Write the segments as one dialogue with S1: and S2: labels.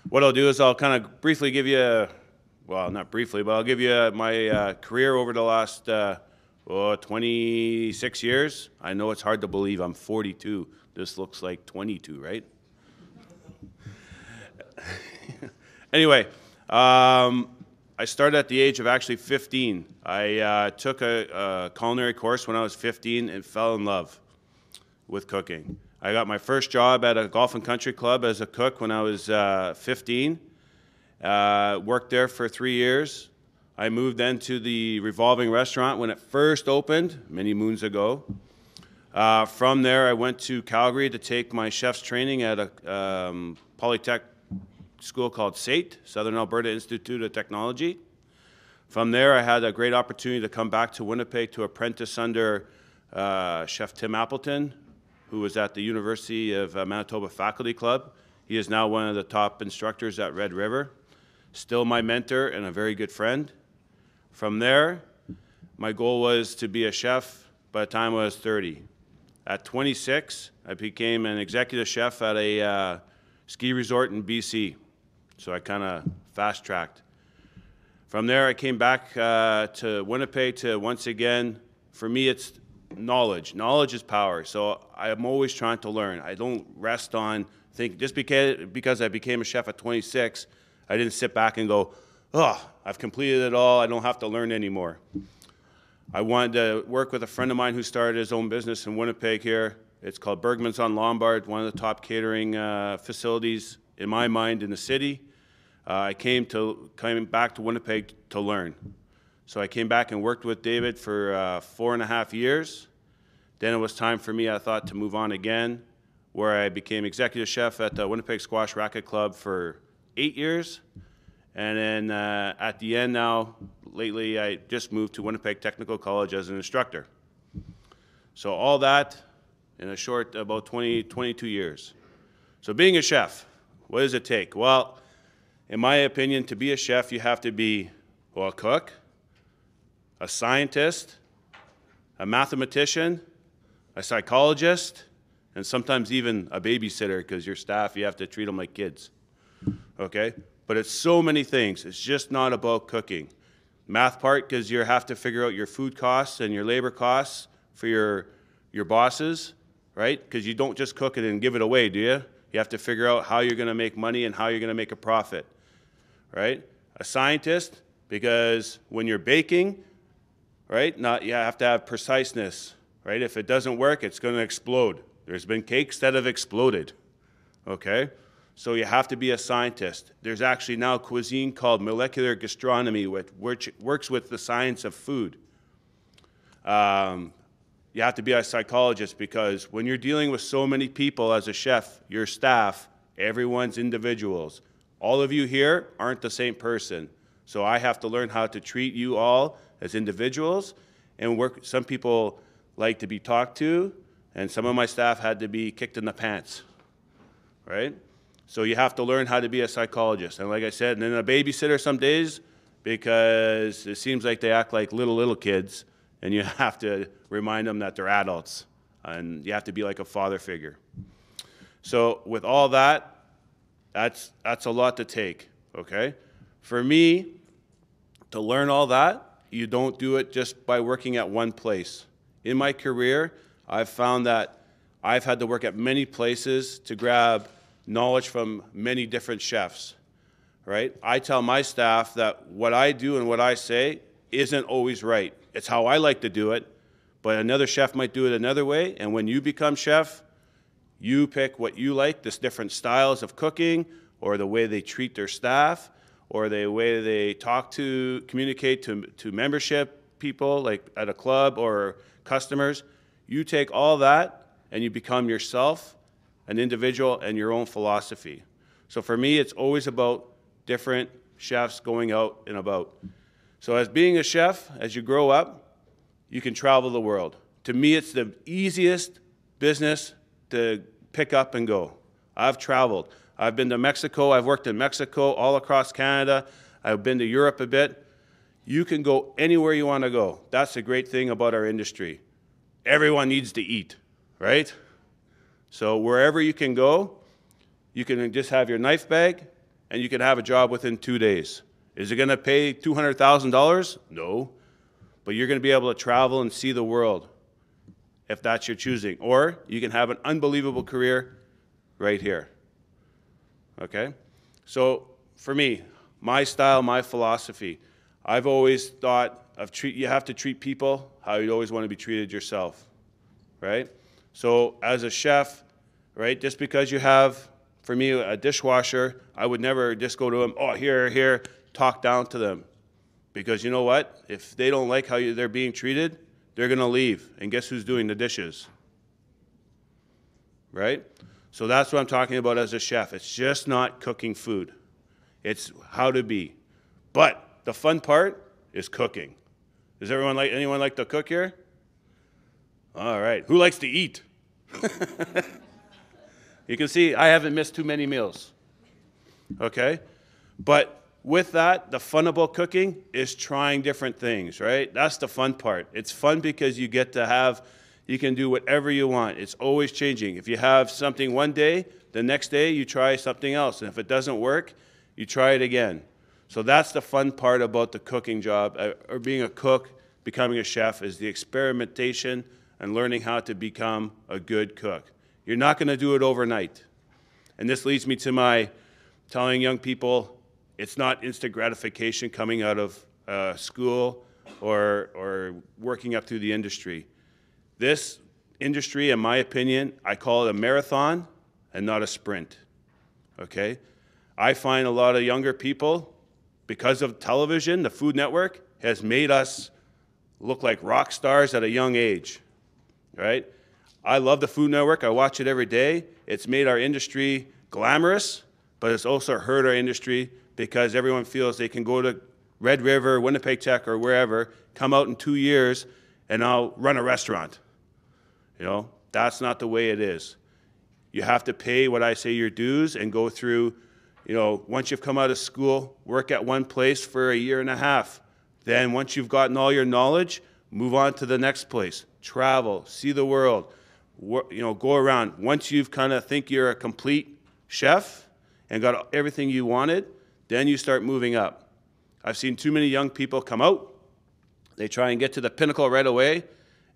S1: What I'll do is I'll kind of briefly give you, well, not briefly, but I'll give you my career over the last 26 years. I know it's hard to believe I'm 42. This looks like 22, right? Anyway, I started at the age of actually 15. I took a culinary course when I was 15 and fell in love with cooking. I got my first job at a golf and country club as a cook when I was 15. Worked there for 3 years. I moved then to the revolving restaurant when it first opened many moons ago. From there, I went to Calgary to take my chef's training at a polytech school called SAIT, Southern Alberta Institute of Technology. From there, I had a great opportunity to come back to Winnipeg to apprentice under Chef Tim Appleton, who was at the University of Manitoba Faculty Club. He is now one of the top instructors at Red River. Still my mentor and a very good friend. From there, my goal was to be a chef by the time I was 30. At 26, I became an executive chef at a ski resort in BC. So I kind of fast-tracked. From there, I came back to Winnipeg to once again, for me, it's knowledge. Knowledge is power. So I'm always trying to learn. I don't rest on think just because I became a chef at 26, I didn't sit back and go, oh, I've completed it all. I don't have to learn anymore. I wanted to work with a friend of mine who started his own business in Winnipeg here. It's called Bergman's on Lombard, one of the top catering facilities in my mind in the city. I came back to Winnipeg to learn. So I came back and worked with David for 4.5 years. Then it was time for me, I thought, to move on again, where I became executive chef at the Winnipeg Squash Racquet Club for 8 years. And then at the end now, lately, I just moved to Winnipeg Technical College as an instructor. So all that in a short, about 22 years. So being a chef, what does it take? Well, in my opinion, to be a chef, you have to be, well, a cook, a scientist, a mathematician, a psychologist, and sometimes even a babysitter, because your staff, you have to treat them like kids, okay? But it's so many things. It's just not about cooking. Math part, because you have to figure out your food costs and your labor costs for your bosses, right? Because you don't just cook it and give it away, do you? You have to figure out how you're going to make money and how you're going to make a profit, right? A scientist, because when you're baking, right, you have to have preciseness, right? If it doesn't work, it's going to explode. There's been cakes that have exploded, okay? So you have to be a scientist. There's actually now cuisine called molecular gastronomy, which works with the science of food. You have to be a psychologist, because when you're dealing with so many people as a chef, your staff, everyone's individuals. All of you here aren't the same person. So I have to learn how to treat you all as individuals and work. Some people like to be talked to, and some of my staff had to be kicked in the pants, right? So you have to learn how to be a psychologist. And like I said, and then a babysitter some days, because it seems like they act like little kids, and you have to remind them that they're adults, and you have to be like a father figure. So with all that, that's a lot to take, okay? For me, to learn all that, you don't do it just by working at one place. In my career, I've found that I've had to work at many places to grab knowledge from many different chefs, right? I tell my staff that what I do and what I say isn't always right. It's how I like to do it, but another chef might do it another way, and when you become chef, you pick what you like, this different styles of cooking, or the way they treat their staff, or the way they communicate to membership people, like at a club or customers. You take all that, and you become yourself, an individual, and your own philosophy. So for me, it's always about different chefs going out and about. So as being a chef, as you grow up, you can travel the world. To me, it's the easiest business to pick up and go. I've traveled. I've been to Mexico. I've worked in Mexico, all across Canada. I've been to Europe a bit. You can go anywhere you want to go. That's the great thing about our industry. Everyone needs to eat, right? So wherever you can go, you can just have your knife bag, and you can have a job within 2 days. Is it going to pay $200,000? No. But you're going to be able to travel and see the world if that's your choosing. Or you can have an unbelievable career right here. Okay? So for me, my style, my philosophy, I've always thought of you have to treat people how you'd always want to be treated yourself, right? So as a chef, right, just because you have, for me, a dishwasher, I would never just go to them, oh, here, talk down to them. Because you know what? If they don't like how they're being treated, they're going to leave. And guess who's doing the dishes? Right? So that's what I'm talking about as a chef. It's just not cooking food. It's how to be. But the fun part is cooking. Does anyone like to cook here? All right. Who likes to eat? You can see I haven't missed too many meals. Okay? But with that, the fun about cooking is trying different things, right? That's the fun part. It's fun because you get to you can do whatever you want. It's always changing. If you have something one day, the next day you try something else. And if it doesn't work, you try it again. So that's the fun part about the cooking job, or being a cook, becoming a chef, is the experimentation and learning how to become a good cook. You're not going to do it overnight. And this leads me to my telling young people, it's not instant gratification coming out of school or working up through the industry. This industry, in my opinion, I call it a marathon and not a sprint. Okay? I find a lot of younger people, because of television, the Food Network has made us look like rock stars at a young age, right? I love the Food Network. I watch it every day. It's made our industry glamorous, but it's also hurt our industry because everyone feels they can go to Red River, Winnipeg Tech, or wherever, come out in 2 years, and I'll run a restaurant. You know, that's not the way it is. You have to pay what I say your dues and go through, you know, once you've come out of school, work at one place for a year and a half. Then once you've gotten all your knowledge, move on to the next place. Travel, see the world, you know, go around. Once you've kind of think you're a complete chef and got everything you wanted, then you start moving up. I've seen too many young people come out. They try and get to the pinnacle right away,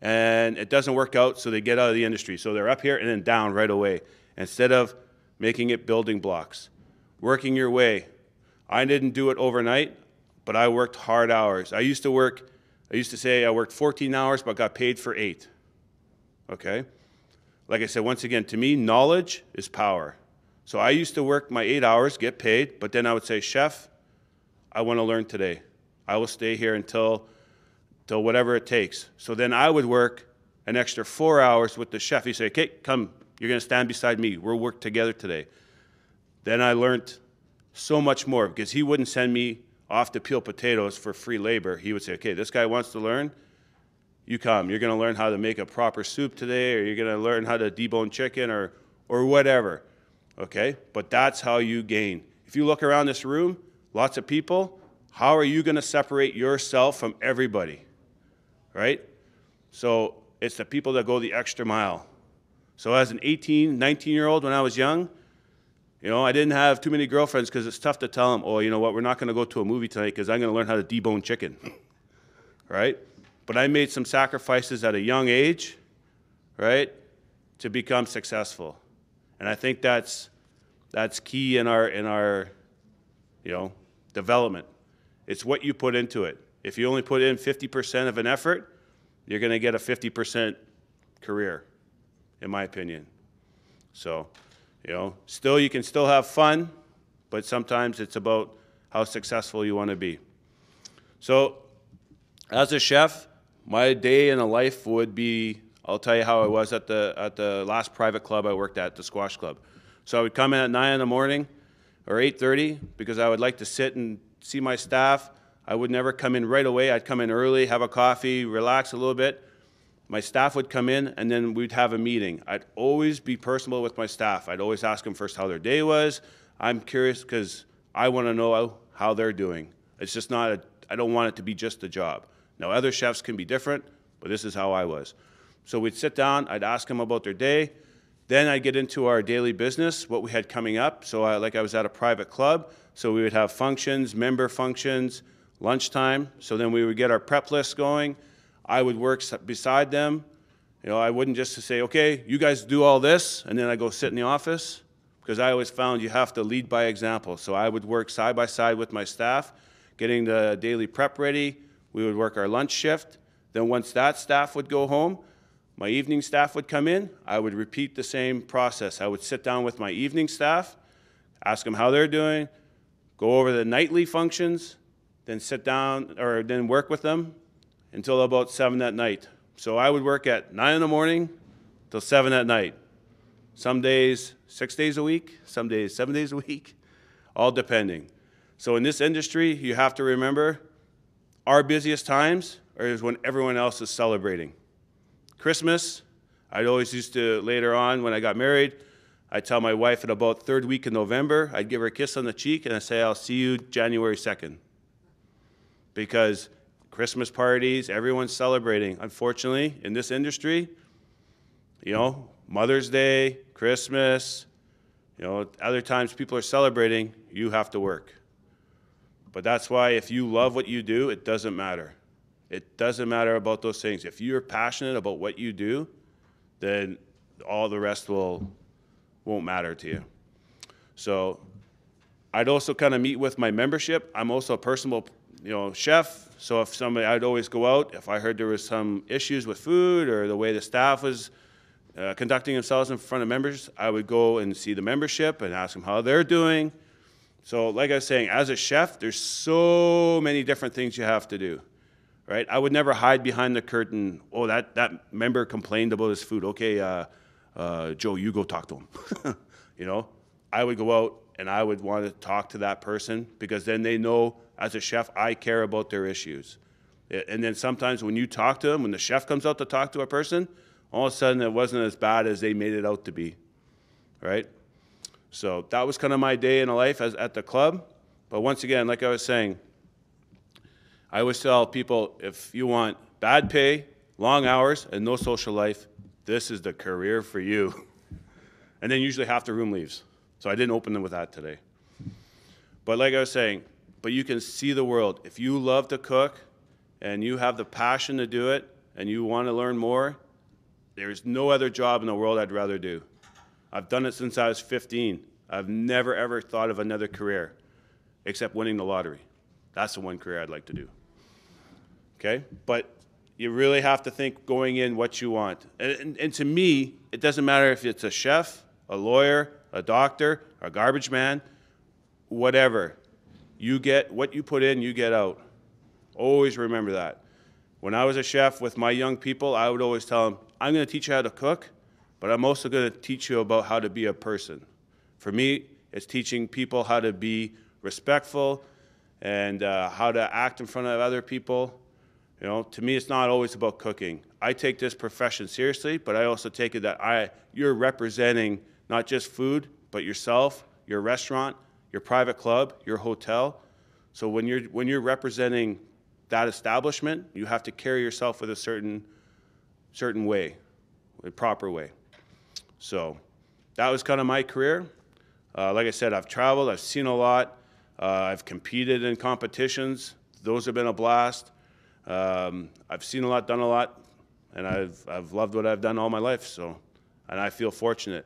S1: and it doesn't work out, so they get out of the industry. So they're up here and then down right away, instead of making it building blocks. Working your way. I didn't do it overnight, but I worked hard hours. I used to say I worked 14 hours, but got paid for 8. Okay? Like I said, once again, to me, knowledge is power. So I used to work my 8 hours, get paid, but then I would say, chef, I want to learn today. I will stay here until whatever it takes. So then I would work an extra 4 hours with the chef. He'd say, okay, come, you're going to stand beside me. We'll work together today. Then I learned so much more because he wouldn't send me off to peel potatoes for free labor. He would say, okay, this guy wants to learn. You come. You're going to learn how to make a proper soup today, or you're going to learn how to debone chicken or whatever. Okay? But that's how you gain. If you look around this room, lots of people, how are you going to separate yourself from everybody? Right? So it's the people that go the extra mile. So as an 18, 19-year-old when I was young, you know, I didn't have too many girlfriends because it's tough to tell them, oh, you know what, we're not going to go to a movie tonight because I'm going to learn how to debone chicken. Right? But I made some sacrifices at a young age, right, to become successful. And I think that's key in our you know, development. It's what you put into it. If you only put in 50% of an effort, you're going to get a 50% career, in my opinion. So, you know, you can still have fun, but sometimes it's about how successful you want to be. So, as a chef, my day in a life would be, I'll tell you how I was at the last private club I worked at, the squash club. So I would come in at 9 in the morning or 8:30 because I would like to sit and see my staff. I would never come in right away. I'd come in early, have a coffee, relax a little bit. My staff would come in, and then we'd have a meeting. I'd always be personal with my staff. I'd always ask them first how their day was. I'm curious because I want to know how they're doing. It's just not, I don't want it to be just a job. Now, other chefs can be different, but this is how I was. So we'd sit down, I'd ask them about their day, Then I get into our daily business, what we had coming up. So like I was at a private club, so we would have functions, member functions, lunchtime. So then we would get our prep list going. I would work beside them. You know, I wouldn't just say, okay, you guys do all this, and then I go sit in the office, because I always found you have to lead by example. So I would work side by side with my staff, getting the daily prep ready. We would work our lunch shift. Then once that staff would go home, my evening staff would come in. I would repeat the same process. I would sit down with my evening staff, ask them how they're doing, go over the nightly functions, then sit down or then work with them until about 7 at night. So I would work at 9 in the morning till 7 at night. Some days 6 days a week, some days 7 days a week, all depending. So in this industry, you have to remember our busiest times is when everyone else is celebrating. Christmas, I'd always used to, later on when I got married, I'd tell my wife at about third week in November, I'd give her a kiss on the cheek and I'd say, I'll see you January 2nd. Because Christmas parties, everyone's celebrating. Unfortunately, in this industry, you know, Mother's Day, Christmas, you know, other times people are celebrating, you have to work. But that's why if you love what you do, it doesn't matter. It doesn't matter about those things. If you're passionate about what you do, then all the rest won't matter to you. So I'd also kind of meet with my membership. I'm also a personal, you know, chef. So if somebody, I'd always go out. If I heard there was some issues with food or the way the staff was conducting themselves in front of members, I would go and see the membership and ask them how they're doing. So like I was saying, as a chef, there's so many different things you have to do. Right? I would never hide behind the curtain. Oh, that member complained about his food. Okay, Joe, you go talk to him. You know, I would go out and I would want to talk to that person because then they know as a chef, I care about their issues. And then sometimes when you talk to them, when the chef comes out to talk to a person, all of a sudden it wasn't as bad as they made it out to be, right? So that was kind of my day in life at the club. But once again, like I was saying, I always tell people, if you want bad pay, long hours, and no social life, this is the career for you. And then usually half the room leaves. So I didn't open them with that today. But like I was saying, but you can see the world. If you love to cook and you have the passion to do it and you want to learn more, there's no other job in the world I'd rather do. I've done it since I was 15. I've never, ever thought of another career except winning the lottery. That's the one career I'd like to do. Okay? But you really have to think going in what you want. And to me, it doesn't matter if it's a chef, a lawyer, a doctor, a garbage man, whatever. You get what you put in, you get out. Always remember that. When I was a chef with my young people, I would always tell them, I'm going to teach you how to cook, but I'm also going to teach you about how to be a person. For me, it's teaching people how to be respectful and how to act in front of other people. You know, to me, it's not always about cooking. I take this profession seriously, but I also take it that you're representing not just food, but yourself, your restaurant, your private club, your hotel. So when you're representing that establishment, you have to carry yourself with a certain way, a proper way. So that was kind of my career. Like I said, I've traveled, I've seen a lot, I've competed in competitions. Those have been a blast. I've seen a lot, done a lot, and I've loved what I've done all my life. So, and I feel fortunate.